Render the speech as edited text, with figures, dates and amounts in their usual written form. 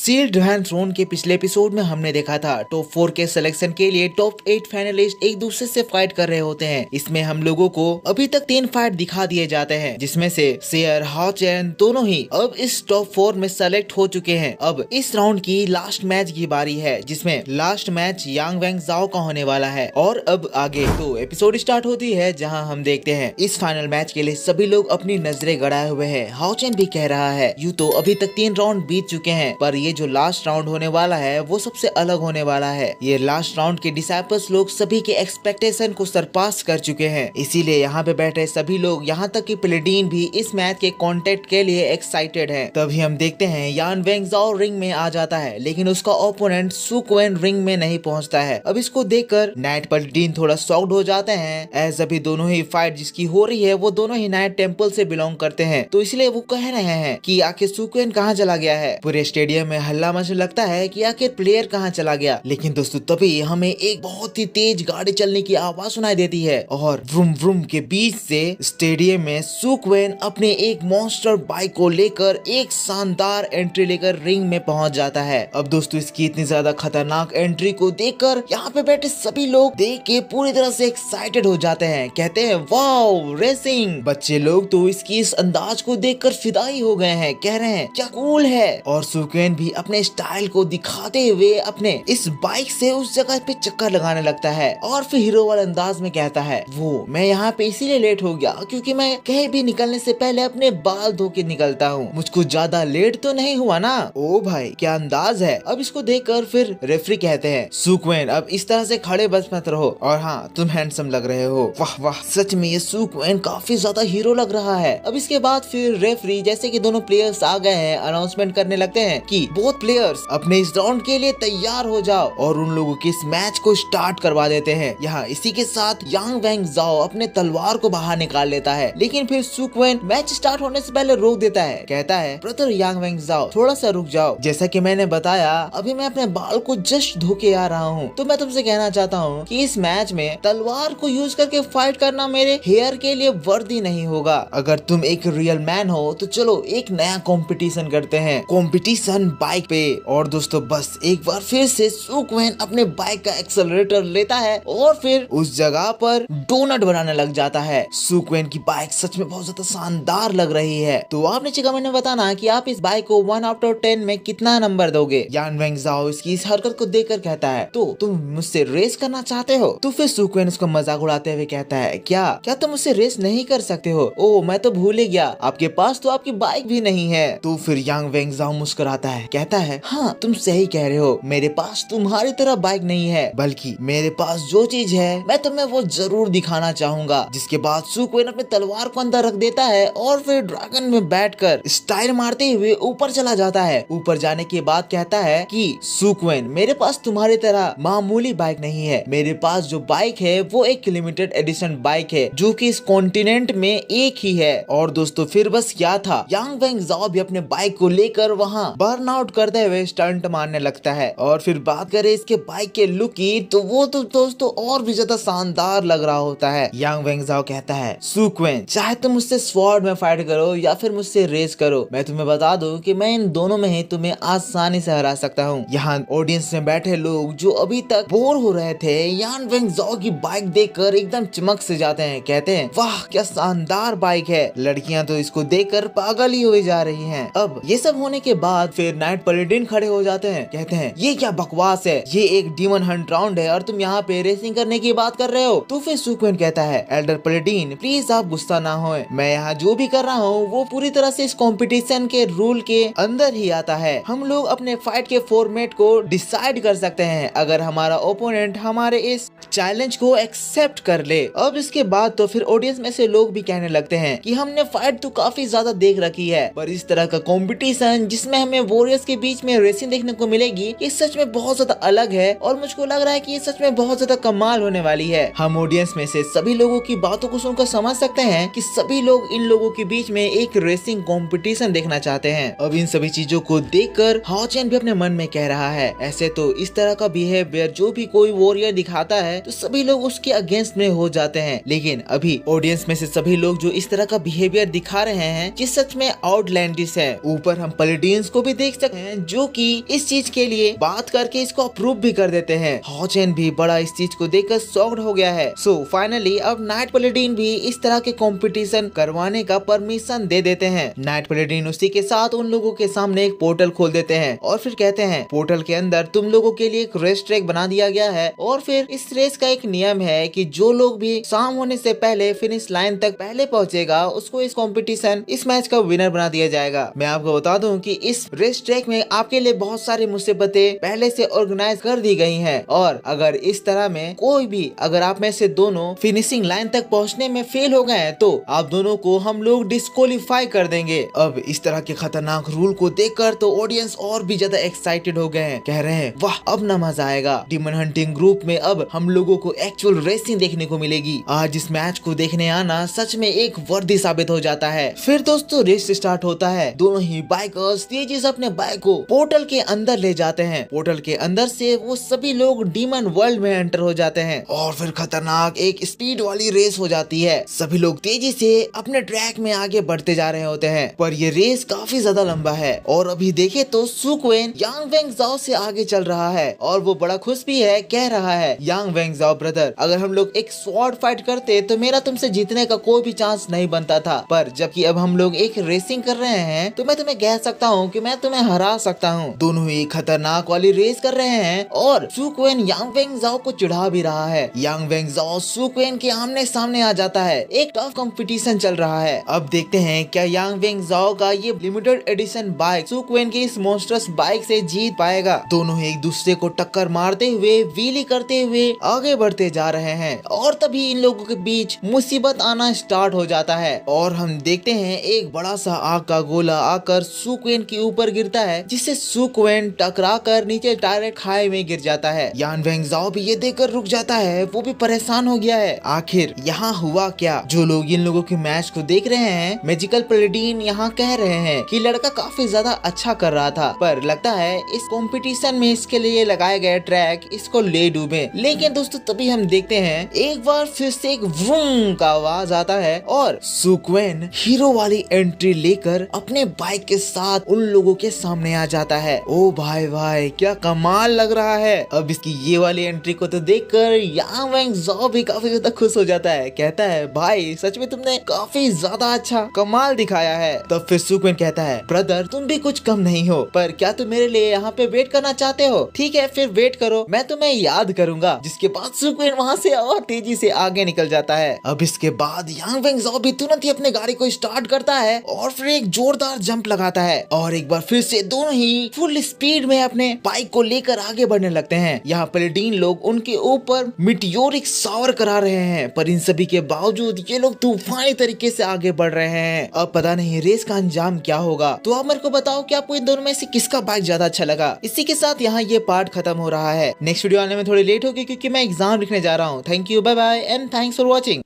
Sealed van throne के पिछले episode में हमने देखा था टॉप 4 के सिलेक्शन के लिए टॉप 8 फाइनलिस्ट एक दूसरे से फाइट कर रहे होते हैं। इसमें हम लोगों को अभी तक 3 फाइट दिखा दिए जाते हैं, जिसमें से शेयर हाओ चैन दोनों ही अब इस टॉप 4 में सेलेक्ट हो चुके हैं। अब इस राउंड की लास्ट मैच की बारी है, जिसमें लास्ट मैच यांग वेंग जाओ का होने वाला है। और अब आगे तो एपिसोड स्टार्ट होती है, जहां हम देखते हैं इस फाइनल मैच के लिए सभी लोग अपनी नजरें गड़ाए हुए हैं। हाओ चैन भी कह रहा है यूं तो अभी तक 3 राउंड बीत चुके हैं, पर ये जो लास्ट राउंड होने वाला है वो सबसे अलग होने वाला है। ये लास्ट राउंड के डिसाइपल्स लोग सभी के एक्सपेक्टेशन को सरपास कर चुके हैं, इसीलिए यहाँ पे बैठे सभी लोग, यहाँ तक कि प्लेडिन भी इस मैच के कॉन्टेक्ट के लिए एक्साइटेड है। तभी हम देखते हैं यान वेंग जाओ रिंग में आ जाता है, लेकिन उसका ओपोनेंट सू क्वेन रिंग में नहीं पहुंचता है। अब इसको देखकर नाइट प्लेडिन थोड़ा शॉक्ड हो जाते हैं, एज अभी दोनों ही फाइट जिसकी हो रही है वो दोनों ही नाइट टेम्पल से बिलोंग करते हैं, तो इसलिए वो कह रहे हैं कि आखिर सू क्वेन कहाँ चला गया है। पूरे स्टेडियम में हल्ला मचने लगता है कि आखिर प्लेयर कहाँ चला गया। लेकिन दोस्तों तभी हमें एक बहुत ही तेज गाड़ी चलने की आवाज सुनाई देती है और व्रुम व्रुम के बीच से स्टेडियम में सू क्वेन अपने एक मॉन्स्टर बाइक को लेकर एक शानदार एंट्री लेकर रिंग में पहुंच जाता है। अब दोस्तों इसकी इतनी ज्यादा खतरनाक एंट्री को देखकर यहाँ पे बैठे सभी लोग देख के पूरी तरह से एक्साइटेड हो जाते हैं, कहते हैं वाओ रेसिंग। बच्चे लोग तो इसकी इस अंदाज को देखकर फिदा ही हो गए हैं, कह रहे हैं क्या कूल है। और सू क्वेन भी अपने स्टाइल को दिखाते हुए अपने इस बाइक से उस जगह पे चक्कर लगाने लगता है और फिर हीरो वाले अंदाज में कहता है वो मैं यहाँ पे इसीलिए लेट हो गया क्योंकि मैं कहीं भी निकलने से पहले अपने बाल धो के निकलता हूँ, मुझको ज्यादा लेट तो नहीं हुआ ना। ओ भाई क्या अंदाज है। अब इसको देखकर फिर रेफरी कहते हैं सू क्वेन अब इस तरह से खड़े बस मत रहो, और हाँ तुम हैंडसम लग रहे हो। वाह वाह सच में ये सू क्वेन काफी ज्यादा हीरो लग रहा है। अब इसके बाद फिर रेफरी जैसे कि दोनों प्लेयर्स आ गए हैं अनाउंसमेंट करने लगते हैं कि बोथ प्लेयर्स अपने इस राउंड के लिए तैयार हो जाओ, और उन लोगों के इस मैच को स्टार्ट करवा देते हैं। यहाँ इसी के साथ यांग वेंग जाओ अपने तलवार को बाहर निकाल लेता है, लेकिन फिर सू क्वेन मैच स्टार्ट होने से पहले रोक देता है, कहता है ब्रदर यांग वेंग जाओ थोड़ा सा रुक जाओ, जैसा कि मैंने बताया अभी मैं अपने बाल को जस्ट धो के आ रहा हूँ, तो मैं तुमसे कहना चाहता हूँ कि इस मैच में तलवार को यूज करके फाइट करना मेरे हेयर के लिए वर्दी नहीं होगा। अगर तुम एक रियल मैन हो तो चलो एक नया कंपटीशन करते हैं, कंपटीशन बाइक पे। और दोस्तों बस एक बार फिर से सू क्वेन अपने बाइक का एक्सेलरेटर लेता है और फिर उस जगह पर डोनट बनाने लग जाता है। सू क्वेन की बाइक सच में बहुत ज्यादा शानदार लग रही है। तो आप नीचे कमेंट में बताना कि आप इस बाइक को 1 आउट ऑफ 10 में कितना नंबर दोगे। यान वेंग जाओ इसकी इस हरकत को देखकर कहता है तो तुम मुझसे रेस करना चाहते हो। तो फिर सू क्वेन उसको मजाक उड़ाते हुए कहता है क्या तुम मुझसे रेस नहीं कर सकते हो? ओ मैं तो भूल ही गया, आपके पास तो आपकी बाइक भी नहीं है। तो फिर यांग वेंग जाओ मुस्कुराता है, कहता है हाँ तुम सही कह रहे हो, मेरे पास तुम्हारी तरह बाइक नहीं है, बल्कि मेरे पास जो चीज है मैं तुम्हें वो जरूर दिखाना चाहूंगा। जिसके बाद सू क्वेन अपने तलवार को अंदर रख देता है और फिर ड्रैगन में बैठकर स्टाइल मारते हुए ऊपर चला जाता है। ऊपर जाने के बाद कहता है कि सू क्वेन मेरे पास तुम्हारी तरह मामूली बाइक नहीं है, मेरे पास जो बाइक है वो एक लिमिटेड एडिशन बाइक है जो कि इस कॉन्टिनेंट में एक ही है। और दोस्तों फिर बस क्या था, यांग वेंग जाओ भी अपने बाइक को लेकर वहाँ बर्न आउट करते हुए स्टंट मारने लगता है। और फिर बात करें इसके बाइक के लुक की तो वो तो दोस्तों और भी ज्यादा शानदार लग रहा होता है। यांग वेंग जाओ कहता है सू क्वेन चाहे तुम मुझसे स्वॉर्ड में फाइट करो या फिर मुझसे रेस करो, मैं तुम्हें बता दूं कि मैं इन दोनों में ही तुम्हें आसानी से हरा सकता हूँ। यहाँ ऑडियंस में बैठे लोग जो अभी तक बोर हो रहे थे यान वेंग जाओ की बाइक देखकर एकदम चमक से जाते हैं, कहते हैं वाह क्या शानदार बाइक है। लड़कियां तो इसको देखकर पागल ही हो जा रही हैं। अब ये सब होने के बाद फिर नाइट प्लेडिन खड़े हो जाते हैं, कहते हैं ये क्या बकवास है, ये एक डीमन हंट राउंड है और तुम यहाँ पे रेसिंग करने की बात कर रहे हो। तो फिर सू क्वेन कहता है एल्डर प्लेडिन प्लीज आप गुस्सा ना होए, मैं यहाँ जो भी कर रहा हूँ वो पूरी तरह से इस कंपटीशन के रूल के अंदर ही आता है। हम लोग अपने फाइट के फॉर्मेट को डिसाइड कर सकते हैं अगर हमारा ओपोनेंट हमारे इस चैलेंज को एक्सेप्ट कर ले। अब इसके बाद तो फिर ऑडियंस में से लोग भी कहने लगते हैं कि हमने फाइट तो काफी ज्यादा देख रखी है, पर इस तरह का कंपटीशन जिसमें हमें वॉरियर्स के बीच में रेसिंग देखने को मिलेगी ये सच में बहुत ज्यादा अलग है और मुझको लग रहा है कि ये सच में बहुत ज्यादा कमाल होने वाली है। हम ऑडियंस में से सभी लोगों की बातों को सुनकर समझ सकते हैं कि सभी लोग इन लोगों के बीच में एक रेसिंग कंपटीशन देखना चाहते हैं। अब इन सभी चीजों को देखकर हाओ चैन भी अपने मन में कह रहा है ऐसे तो इस तरह का बिहेवियर जो भी कोई वॉरियर दिखाता है तो सभी लोग उसके अगेंस्ट में हो जाते हैं। लेकिन अभी ऑडियंस में से सभी लोग जो इस तरह का बिहेवियर दिखा रहे हैं ये सच में आउटलैंडिश है। ऊपर हम प्लेडियंस को भी देख सकते हैं जो कि इस चीज के लिए बात करके इसको अप्रूव भी कर देते हैं। हॉचेन भी बड़ा इस चीज को देखकर शॉक्ड हो गया है। सो फाइनली अब नाइट पैलेडिन भी इस तरह के कंपटीशन करवाने का परमिशन दे देते हैं। नाइट पैलेडिन उसी के साथ उन लोगों के सामने एक पोर्टल खोल देते हैं और फिर कहते हैं पोर्टल के अंदर तुम लोगों के लिए एक रेस ट्रैक बना दिया गया है और फिर इस रेस का एक नियम है कि जो लोग भी शाम होने से पहले फिनिश लाइन तक पहले पहुंचेगा उसको इस कंपटीशन इस मैच का विनर बना दिया जाएगा। मैं आपको बता दूं कि इस रेस ट्रैक में आपके लिए बहुत सारी मुसीबतें पहले से ऑर्गेनाइज कर दी गई हैं और अगर इस तरह में कोई भी अगर आप में से दोनों फिनिशिंग लाइन तक पहुंचने में फेल हो गए हैं तो आप दोनों को हम लोग डिस्क्वालीफाई कर देंगे। अब इस तरह के खतरनाक रूल को देखकर तो ऑडियंस और भी ज्यादा एक्साइटेड हो गए हैं, कह रहे हैं वाह अब ना मजा आएगा। डीमन हंटिंग ग्रुप में अब हम लोगों को एक्चुअल रेसिंग देखने को मिलेगी। आज इस मैच को देखने आना सच में एक वर्दी साबित हो जाता है। फिर दोस्तों रेस स्टार्ट होता है। दोनों ही बाइकर्स तेजी से अपने बाइक को पोर्टल के अंदर ले जाते हैं। पोर्टल के अंदर से वो सभी लोग डीमन वर्ल्ड में एंटर हो जाते हैं और फिर खतरनाक एक स्पीड वाली रेस हो जाती है। सभी लोग तेजी से अपने ट्रैक में आगे बढ़ते जा रहे होते हैं पर ये रेस काफी ज्यादा लंबा है और अभी देखे तो सुक्वेन यांग वेंगजाओ से आगे चल रहा है और वो बड़ा खुश भी है, कह रहा है यांग वेंगजाओ ब्रदर अगर हम लोग एक स्वॉर्ड फाइट करते तो मेरा तुमसे जीतने का कोई भी चांस नहीं बनता था, पर जबकि अब हम लोग एक रेसिंग कर रहे हैं तो मैं तुम्हें कह सकता हूँ कि मैं तुम्हें हरा सकता हूँ। दोनों ही खतरनाक वाली रेस कर रहे हैं और सुक्वेन यांग वेंगजाओ को चिढ़ा भी रहा है। यांग वेंगजाओ सुक्वेन के आमने सामने आ जाता है। एक टफ कंपटीशन चल रहा है। अब देखते हैं क्या यांग वेंगजाओ का ये लिमिटेड एडिशन बाइक सुक्वेन की इस मॉन्स्टरस बाइक से जीत पाएगा। दोनों ही एक दूसरे को टक्कर मारते हुए व्हीली करते हुए आगे बढ़ते जा रहे हैं और तभी इन लोगों के बीच मुसीबत आना स्टार्ट हो जाता है और हम देखते हैं एक बड़ा सा आग का गोला आकर सुक्वेन के ऊपर गिरता है जिससे सुक्वेन टकरा कर नीचे डायरेक्ट खाई में गिर जाता है। यान वेंगजाओ भी ये देखकर रुक जाता है, वो भी परेशान हो गया है आखिर यहाँ हुआ क्या। जो लोग इन लोगों के मैच को देख रहे हैं मैजिकल पैलेडिन यहाँ कह रहे हैं कि लड़का काफी ज्यादा अच्छा कर रहा था पर लगता है इस कंपटीशन में इसके लिए लगाए गए ट्रैक इसको ले डूबे। लेकिन दोस्तों तभी हम देखते हैं एक बार फिर से एक वूम का आवाज आता है और सुक्वेन हीरो वाली एंट्री लेकर अपने बाइक के साथ उन लोगों के सामने आ जाता है। ओ भाई भाई क्या कमाल लग रहा है। अब इसकी ये वाली एंट्री को तो देखकर यांग वेंगजाओ भी काफी ज्यादा खुश हो जाता है, कहता है भाई सच में तुमने काफी ज्यादा अच्छा कमाल दिखाया है। तब फिर सुक्वेन कहता है ब्रदर तुम भी कुछ कम नहीं हो, पर क्या तुम मेरे लिए यहाँ पे वेट करना चाहते हो? ठीक है फिर वेट करो, मैं तुम्हें याद करूंगा। जिसके बाद सुक्वेन वहाँ से और तेजी से आगे निकल जाता है। अब इसके बाद यांग वेंगजाओ भी तुरंत ही अपने गाड़ी को स्टार्ट करता है और फिर एक जोरदार जंप लगाता है और एक बार फिर से दोनों ही फुल स्पीड में अपने बाइक को लेकर आगे बढ़ने लगते हैं। यहाँ पैलेडिन लोग उनके ऊपर मिटियोरिक शावर करा रहे हैं पर इन सभी के बावजूद ये लोग तूफानी तरीके से आगे बढ़ रहे हैं। अब पता नहीं रेस का अंजाम क्या होगा। तो आप मेरे को बताओ कि आपको इन दोनों में से किसका बाइक ज्यादा अच्छा लगा। इसी के साथ यहाँ ये पार्ट खत्म हो रहा है। नेक्स्ट वीडियो आने में थोड़ी लेट होगी क्योंकि मैं एग्जाम लिखने जा रहा हूँ। Thank you, bye bye and thanks for watching.